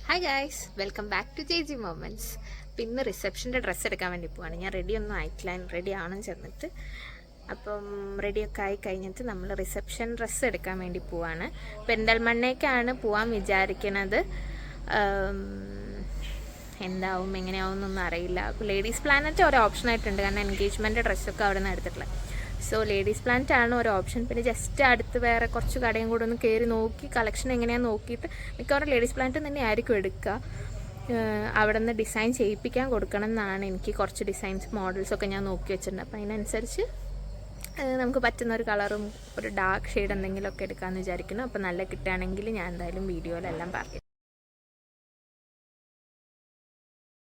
Hi guys, welcome back to J G moments. അപ്പം ഇന്ന് റിസപ്ഷൻ്റെ dress എടുക്കാൻ വേണ്ടി പോവാണ്. ഞാൻ റെഡിയൊന്നും ആയിട്ടില്ല, റെഡി ആവണം ചെന്നിട്ട്. അപ്പം റെഡിയൊക്കെ ആയി കഴിഞ്ഞിട്ട് നമ്മൾ റിസപ്ഷൻ ഡ്രസ്സ് എടുക്കാൻ വേണ്ടി പോവാണ്. പെരിന്തൽമണ്ണയ്ക്കാണ് പോവാൻ വിചാരിക്കണത്. എന്താവും എങ്ങനെയാവും എന്നൊന്നും അറിയില്ല. അപ്പോൾ ലേഡീസ് പ്ലാനറ്റ് ഒരു ഓപ്ഷനായിട്ടുണ്ട്, കാരണം എൻഗേജ്മെൻറ്റ് ഡ്രസ്സൊക്കെ അവിടെ നിന്ന് എടുത്തിട്ടുള്ളത്. സോ ലേഡീസ് പ്ലാന്റ് ആണ് ഒരു ഓപ്ഷൻ. പിന്നെ ജസ്റ്റ് അടുത്ത് വേറെ കുറച്ച് കടയും കൂടെ ഒന്ന് കയറി നോക്കി കളക്ഷൻ എങ്ങനെയാണെന്ന് നോക്കിയിട്ട് മിക്കവാറും ലേഡീസ് പ്ലാന്റ് തന്നെ ആയിരിക്കും എടുക്കുക. അവിടെ നിന്ന് ഡിസൈൻ ചെയ്യിപ്പിക്കാൻ കൊടുക്കണം എന്നാണ്. എനിക്ക് കുറച്ച് ഡിസൈൻസ് മോഡൽസൊക്കെ ഞാൻ നോക്കി വെച്ചിട്ടുണ്ട്. അപ്പോൾ അതിനനുസരിച്ച് നമുക്ക് പറ്റുന്ന ഒരു കളറും ഒരു ഡാർക്ക് ഷെയ്ഡ് എന്തെങ്കിലുമൊക്കെ എടുക്കാമെന്ന് വിചാരിക്കുന്നു. അപ്പോൾ നല്ല കിട്ടുകയാണെങ്കിൽ ഞാൻ എന്തായാലും വീഡിയോയിലെല്ലാം പറയും.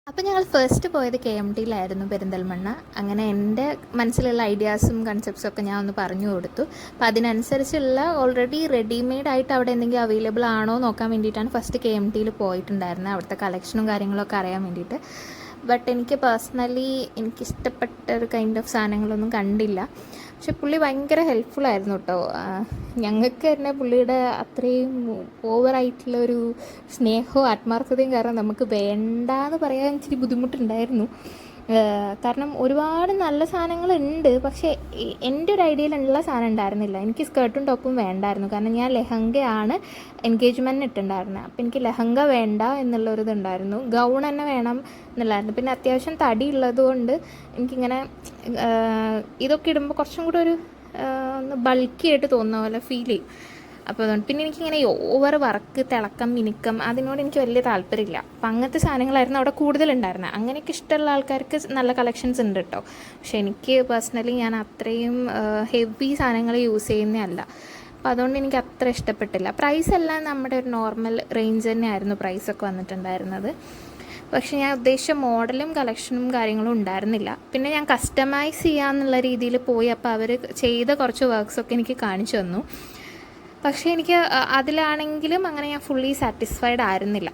അപ്പോൾ ഞങ്ങൾ ഫസ്റ്റ് പോയത് KMT-യിലായിരുന്നു, പെരിന്തൽമണ്ണ. അങ്ങനെ എൻ്റെ മനസ്സിലുള്ള ഐഡിയാസും കൺസെപ്റ്റ്സും ഒക്കെ ഞാൻ ഒന്ന് പറഞ്ഞു കൊടുത്തു. അപ്പോൾ അതിനനുസരിച്ചുള്ള ഓൾറെഡി റെഡിമെയ്ഡ് ആയിട്ട് അവിടെ എന്തെങ്കിലും അവൈലബിൾ ആണോ നോക്കാൻ വേണ്ടിയിട്ടാണ് ഫസ്റ്റ് KMT-യിൽ പോയിട്ടുണ്ടായിരുന്നത്, അവിടുത്തെ കളക്ഷനും കാര്യങ്ങളൊക്കെ അറിയാൻ വേണ്ടിയിട്ട്. ബട്ട് എനിക്ക് പേഴ്സണലി എനിക്കിഷ്ടപ്പെട്ട ഒരു കൈൻഡ് ഓഫ് സാധനങ്ങളൊന്നും കണ്ടില്ല. പക്ഷെ പുള്ളി ഭയങ്കര ഹെൽപ്ഫുള്ളായിരുന്നു കേട്ടോ. ഞങ്ങൾക്ക് തന്നെ പുള്ളിയുടെ അത്രയും ഓവറായിട്ടുള്ളൊരു സ്നേഹവും ആത്മാർത്ഥതയും കാരണം നമുക്ക് വേണ്ടാന്ന് പറയാൻ ഇച്ചിരി ബുദ്ധിമുട്ടുണ്ടായിരുന്നു. കാരണം ഒരുപാട് നല്ല സാധനങ്ങളുണ്ട്, പക്ഷേ എൻ്റെ ഒരു ഐഡിയയിലുള്ള സാധനം ഉണ്ടായിരുന്നില്ല. എനിക്ക് സ്കേർട്ടും ടോപ്പും വേണ്ടായിരുന്നു, കാരണം ഞാൻ ലെഹങ്കയാണ് എൻഗേജ്മെൻറ്റിന് ഇട്ടുണ്ടായിരുന്നത്. അപ്പോൾ എനിക്ക് ലെഹങ്ക വേണ്ട എന്നുള്ളൊരിതുണ്ടായിരുന്നു. ഗൗൺ തന്നെ വേണം എന്നുള്ളായിരുന്നു. പിന്നെ അത്യാവശ്യം തടി ഉള്ളതുകൊണ്ട് എനിക്കിങ്ങനെ ഇതൊക്കെ ഇടുമ്പോൾ കുറച്ചും കൂടെ ഒരു ഒന്ന് ബൾക്കി ആയിട്ട് തോന്നുന്ന പോലെ ഫീൽ ചെയ്യും. അപ്പോൾ അതുകൊണ്ട് പിന്നെ എനിക്കിങ്ങനെ ഓവർ വർക്ക്, തിളക്കം, മിനുക്കം അതിനോട് എനിക്ക് വലിയ താല്പര്യമില്ല. അപ്പം അങ്ങനത്തെ സാധനങ്ങളായിരുന്നു അവിടെ കൂടുതലുണ്ടായിരുന്നത്. അങ്ങനെയൊക്കെ ഇഷ്ടമുള്ള ആൾക്കാർക്ക് നല്ല കളക്ഷൻസ് ഉണ്ട് കേട്ടോ. പക്ഷെ എനിക്ക് പേഴ്സണലി ഞാൻ അത്രയും ഹെവി സാധനങ്ങൾ യൂസ് ചെയ്യുന്നതല്ല. അപ്പോൾ അതുകൊണ്ട് എനിക്ക് അത്ര ഇഷ്ടപ്പെട്ടില്ല. പ്രൈസ് എല്ലാം നമ്മുടെ ഒരു നോർമൽ റേഞ്ച് തന്നെയായിരുന്നു പ്രൈസൊക്കെ വന്നിട്ടുണ്ടായിരുന്നത്. പക്ഷെ ഞാൻ ഉദ്ദേശിച്ച മോഡലും കളക്ഷനും കാര്യങ്ങളും ഉണ്ടായിരുന്നില്ല. പിന്നെ ഞാൻ കസ്റ്റമൈസ് ചെയ്യാമെന്നുള്ള രീതിയിൽ പോയി. അപ്പോൾ അവർ ചെയ്ത കുറച്ച് വർക്ക്സൊക്കെ എനിക്ക് കാണിച്ചു തന്നു. പക്ഷേ എനിക്ക് അതിലാണെങ്കിലും അങ്ങനെ ഞാൻ ഫുള്ളി സാറ്റിസ്ഫൈഡ് ആയിരുന്നില്ല.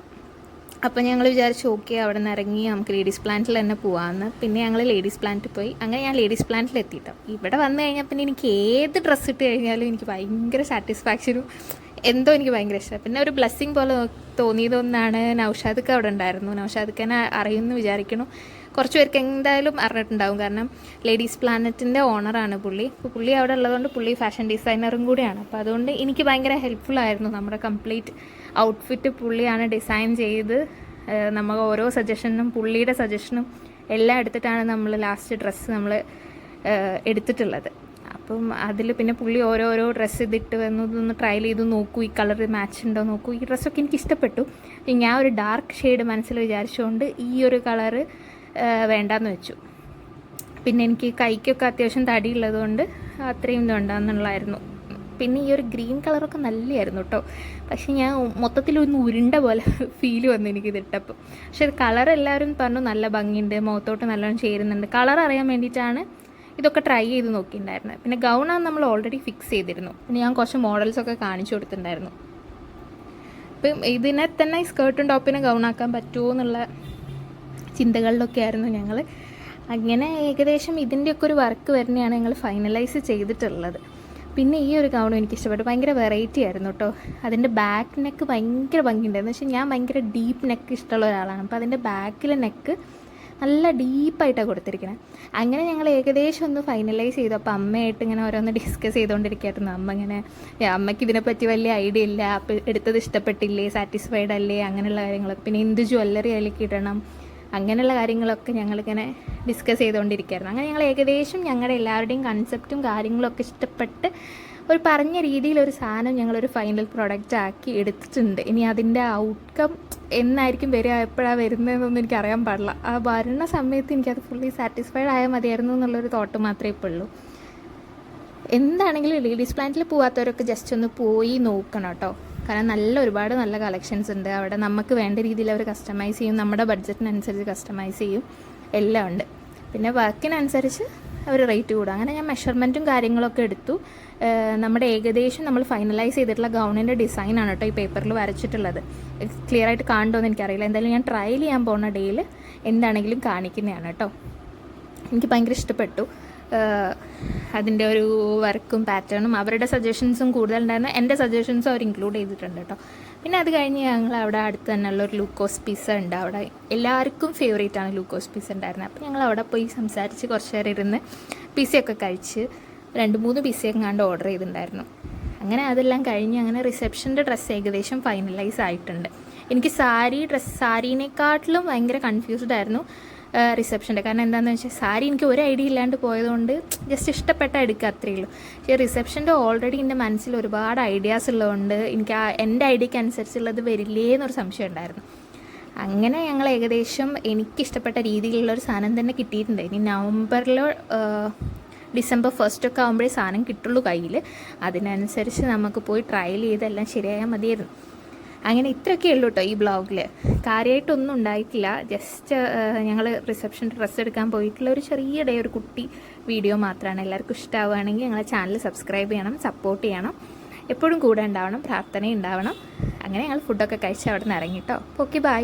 അപ്പോൾ ഞങ്ങൾ വിചാരിച്ചു ഓക്കെ അവിടെ നിന്ന് ഇറങ്ങി നമുക്ക് ലേഡീസ് പ്ലാന്റിൽ തന്നെ പോകാമെന്ന്. പിന്നെ ഞങ്ങൾ ലേഡീസ് പ്ലാന്റിൽ പോയി. അങ്ങനെ ഞാൻ ലേഡീസ് പ്ലാന്റിൽ എത്തിയിട്ടോ. ഇവിടെ വന്നു കഴിഞ്ഞാൽ പിന്നെ എനിക്ക് ഏത് ഡ്രസ്സ് ഇട്ട് കഴിഞ്ഞാലും എനിക്ക് ഭയങ്കര സാറ്റിസ്ഫാക്ഷനും എന്തോ എനിക്ക് ഭയങ്കര ഇഷ്ടമാണ്. പിന്നെ ഒരു ബ്ലെസ്സിങ് പോലെ തോന്നിയതൊന്നാണ് നൗഷാദൊക്കെ അവിടെ ഉണ്ടായിരുന്നു. നൗഷാദൊക്കെ അറിയുമെന്ന് വിചാരിക്കണം. കുറച്ച് പേർക്ക് എന്തായാലും അറിഞ്ഞിട്ടുണ്ടാവും, കാരണം ലേഡീസ് പ്ലാനറ്റിൻ്റെ ഓണറാണ് പുള്ളി. അപ്പോൾ പുള്ളി അവിടെ ഉള്ളതുകൊണ്ട് പുള്ളി ഫാഷൻ ഡിസൈനറും കൂടിയാണ്. അപ്പോൾ അതുകൊണ്ട് എനിക്ക് ഭയങ്കര ഹെൽപ്ഫുള്ളായിരുന്നു. നമ്മുടെ കംപ്ലീറ്റ് ഔട്ട്ഫിറ്റ് പുള്ളിയാണ് ഡിസൈൻ ചെയ്ത് നമ്മൾ ഓരോ സജഷനും പുള്ളിയുടെ സജഷനും എല്ലാം എടുത്തിട്ടാണ് നമ്മൾ ലാസ്റ്റ് ഡ്രസ്സ് നമ്മൾ എടുത്തിട്ടുള്ളത്. അപ്പം അതിൽ പിന്നെ പുള്ളി ഓരോരോ ഡ്രസ്സ് ഇതിട്ട് വന്നതൊന്ന് ട്രയൽ ചെയ്ത് നോക്കൂ, ഈ കളർ മാച്ച് ഉണ്ടോ നോക്കൂ. ഈ ഡ്രസ്സൊക്കെ എനിക്ക് ഇഷ്ടപ്പെട്ടു. ഞാൻ ഒരു ഡാർക്ക് ഷെയ്ഡ് മനസ്സിൽ വിചാരിച്ചുകൊണ്ട് ഈ ഒരു കളറ് വേണ്ടാന്ന് വെച്ചു. പിന്നെ എനിക്ക് കൈക്കൊക്കെ അത്യാവശ്യം തടിയുള്ളതുകൊണ്ട് അത്രയും ഇതുണ്ടാകുന്നുള്ളായിരുന്നു. പിന്നെ ഈ ഒരു ഗ്രീൻ കളറൊക്കെ നല്ലതായിരുന്നു കേട്ടോ. പക്ഷെ ഞാൻ മൊത്തത്തിലൊന്ന് ഉരുണ്ട പോലെ ഫീൽ വന്നു എനിക്കിതിട്ടപ്പോൾ. പക്ഷെ കളർ എല്ലാവരും പറഞ്ഞു നല്ല ഭംഗിയുണ്ട്, മുഖത്തോട്ട് നല്ലോണം ചേരുന്നുണ്ട്. കളർ അറിയാൻ വേണ്ടിയിട്ടാണ് ഇതൊക്കെ ട്രൈ ചെയ്ത് നോക്കിയിട്ടുണ്ടായിരുന്നത്. പിന്നെ ഗൗണാണ് നമ്മൾ ഓൾറെഡി ഫിക്സ് ചെയ്തിരുന്നു. പിന്നെ ഞാൻ കുറച്ച് മോഡൽസൊക്കെ കാണിച്ചു കൊടുത്തിട്ടുണ്ടായിരുന്നു. ഇപ്പം ഇതിനെ തന്നെ സ്കേർട്ടും ടോപ്പിനും ഗൗണാക്കാൻ പറ്റുമോ എന്നുള്ള ചിന്തകളിലൊക്കെ ആയിരുന്നു ഞങ്ങൾ. അങ്ങനെ ഏകദേശം ഇതിൻ്റെയൊക്കെ ഒരു വർക്ക് വരുന്നതാണ് ഞങ്ങൾ ഫൈനലൈസ് ചെയ്തിട്ടുള്ളത്. പിന്നെ ഈ ഒരു ഗൗണും എനിക്ക് ഇഷ്ടപ്പെട്ടു. ഭയങ്കര വെറൈറ്റി ആയിരുന്നു കേട്ടോ. അതിൻ്റെ ബാക്ക് നെക്ക് ഭയങ്കര ഭംഗിയുണ്ടായിരുന്നു. പക്ഷേ ഞാൻ ഭയങ്കര ഡീപ്പ് നെക്ക് ഇഷ്ടമുള്ള ഒരാളാണ്. അപ്പോൾ അതിൻ്റെ ബാക്കിലെ നെക്ക് നല്ല ഡീപ്പായിട്ടാണ് കൊടുത്തിരിക്കുന്നത്. അങ്ങനെ ഞങ്ങൾ ഏകദേശം ഒന്ന് ഫൈനലൈസ് ചെയ്തു. അപ്പോൾ അമ്മയായിട്ട് ഇങ്ങനെ ഓരോന്ന് ഡിസ്കസ് ചെയ്തുകൊണ്ടിരിക്കുകയായിരുന്നു. അമ്മയ്ക്ക് ഇതിനെപ്പറ്റി വലിയ ഐഡിയ ഇല്ല. അപ്പോൾ എടുത്തത് ഇഷ്ടപ്പെട്ടില്ലേ, സാറ്റിസ്ഫൈഡ് അല്ലേ, അങ്ങനെയുള്ള കാര്യങ്ങളൊക്കെ. പിന്നെ എന്ത് ജ്വല്ലറി അതിലേക്ക് ഇടണം, അങ്ങനെയുള്ള കാര്യങ്ങളൊക്കെ ഞങ്ങളിങ്ങനെ ഡിസ്കസ് ചെയ്തുകൊണ്ടിരിക്കുകയായിരുന്നു. അങ്ങനെ ഞങ്ങൾ ഏകദേശം ഞങ്ങളുടെ എല്ലാവരുടെയും കൺസെപ്റ്റും കാര്യങ്ങളൊക്കെ ഇഷ്ടപ്പെട്ട് ഒരു പറഞ്ഞ രീതിയിലൊരു സാധനം ഞങ്ങളൊരു ഫൈനൽ പ്രൊഡക്റ്റ് ആക്കി എടുത്തിട്ടുണ്ട്. ഇനി അതിൻ്റെ ഔട്ട്കം എന്നായിരിക്കും വരിക, എപ്പോഴാണ് വരുന്നതെന്നൊന്നും എനിക്കറിയാൻ പാടില്ല. ആ വരുന്ന സമയത്ത് എനിക്കത് ഫുള്ളി സാറ്റിസ്ഫൈഡ് ആയാൽ മതിയായിരുന്നു എന്നുള്ളൊരു തോട്ട് മാത്രമേ ഇപ്പോൾ ഉള്ളൂ. എന്താണെങ്കിലും ലേഡീസ് പ്ലാന്റിൽ പോകാത്തവരൊക്കെ ജസ്റ്റ് ഒന്ന് പോയി നോക്കണം കേട്ടോ. കാരണം ഒരുപാട് നല്ല കളക്ഷൻസ് ഉണ്ട് അവിടെ. നമുക്ക് വേണ്ട രീതിയിൽ അവർ കസ്റ്റമൈസ് ചെയ്യും, നമ്മുടെ ബഡ്ജറ്റിനനുസരിച്ച് കസ്റ്റമൈസ് ചെയ്യും, എല്ലാം ഉണ്ട്. പിന്നെ വർക്കിനനുസരിച്ച് അവർ റേറ്റ് കൂടും. അങ്ങനെ ഞാൻ മെഷർമെൻറ്റും കാര്യങ്ങളൊക്കെ എടുത്തു. നമ്മുടെ ഏകദേശം നമ്മൾ ഫൈനലൈസ് ചെയ്തിട്ടുള്ള ഗൗണിൻ്റെ ഡിസൈനാണ് കേട്ടോ ഈ പേപ്പറിൽ വരച്ചിട്ടുള്ളത്. ക്ലിയർ ആയിട്ട് കാണുമോയെന്ന് എനിക്കറിയില്ല. എന്തായാലും ഞാൻ ട്രയൽ ചെയ്യാൻ പോകുന്ന ഡേയിൽ എന്താണെങ്കിലും കാണിക്കുന്നതാണ് കേട്ടോ. എനിക്ക് ഭയങ്കര ഇഷ്ടപ്പെട്ടു. അതിൻ്റെ ഒരു വർക്കും പാറ്റേണും അവരുടെ സജഷൻസും കൂടുതലുണ്ടായിരുന്നു. എൻ്റെ സജഷൻസും അവർ ഇൻക്ലൂഡ് ചെയ്തിട്ടുണ്ട് കേട്ടോ. പിന്നെ അത് കഴിഞ്ഞ് ഞങ്ങൾ അവിടെ അടുത്ത് തന്നെയുള്ള ഒരു ലൂക്കോസ് പിസ്സ ഉണ്ട്. അവിടെ എല്ലാവർക്കും ഫേവറേറ്റ് ആണ് ലൂക്കോസ് പിസ്സ ഉണ്ടായിരുന്നത്. അപ്പോൾ ഞങ്ങൾ അവിടെ പോയി സംസാരിച്ച് കുറച്ച് നേരം ഇരുന്ന് പിസ്സയൊക്കെ കഴിച്ച് 2-3 പിസ്സയൊക്കെ കണ്ട് ഓർഡർ ചെയ്തിട്ടുണ്ടായിരുന്നു. അങ്ങനെ അതെല്ലാം കഴിഞ്ഞ് അങ്ങനെ റിസപ്ഷൻ്റെ ഡ്രസ്സ് ഏകദേശം ഫൈനലൈസ് ആയിട്ടുണ്ട്. എനിക്ക് സാരീനെക്കാട്ടിലും ഭയങ്കര കൺഫ്യൂസ്ഡ് ആയിരുന്നു റിസപ്ഷൻ്റെ. കാരണം എന്താണെന്ന് വെച്ചാൽ സാരി എനിക്ക് ഒരു ഐഡിയ ഇല്ലാണ്ട് പോയതുകൊണ്ട് ജസ്റ്റ് ഇഷ്ടപ്പെട്ട എടുക്കുക അത്രയേ ഉള്ളൂ. പക്ഷേ റിസപ്ഷൻ്റെ ഓൾറെഡി എൻ്റെ മനസ്സിൽ ഒരുപാട് ഐഡിയാസ് ഉള്ളതുകൊണ്ട് എനിക്ക് എൻ്റെ ഐഡിയക്ക് അനുസരിച്ചുള്ളത് വരില്ലേ എന്നൊരു സംശയം ഉണ്ടായിരുന്നു. അങ്ങനെ ഞങ്ങൾ ഏകദേശം എനിക്കിഷ്ടപ്പെട്ട രീതിയിലുള്ളൊരു സാധനം തന്നെ കിട്ടിയിട്ടുണ്ട്. ഇനി നവംബറിലോ ഡിസംബർ 1 ഒക്കെ ആകുമ്പോഴേ സാധനം കിട്ടുള്ളൂ കയ്യിൽ. അതിനനുസരിച്ച് നമുക്ക് പോയി ട്രയൽ ചെയ്തെല്ലാം ശരിയായാൽ മതിയായിരുന്നു. അങ്ങനെ ഇത്രയൊക്കെ ഉള്ളൂ കേട്ടോ ഈ ബ്ലോഗിൽ. കാര്യമായിട്ടൊന്നും ഉണ്ടായിട്ടില്ല. ജസ്റ്റ് ഞങ്ങൾ റിസപ്ഷൻ ഡ്രസ്സ് എടുക്കാൻ പോയിട്ടുള്ള ഒരു ചെറിയ ഒരു കുട്ടി വീഡിയോ മാത്രമാണ്. എല്ലാവർക്കും ഇഷ്ടമാവുകയാണെങ്കിൽ ഞങ്ങളെ ചാനൽ സബ്സ്ക്രൈബ് ചെയ്യണം, സപ്പോർട്ട് ചെയ്യണം, എപ്പോഴും കൂടെ ഉണ്ടാവണം, പ്രാർത്ഥന ഉണ്ടാവണം. അങ്ങനെ ഞങ്ങൾ ഫുഡൊക്കെ കഴിച്ച് അവിടെ നിന്ന് ഇറങ്ങി കേട്ടോ. Okay, by.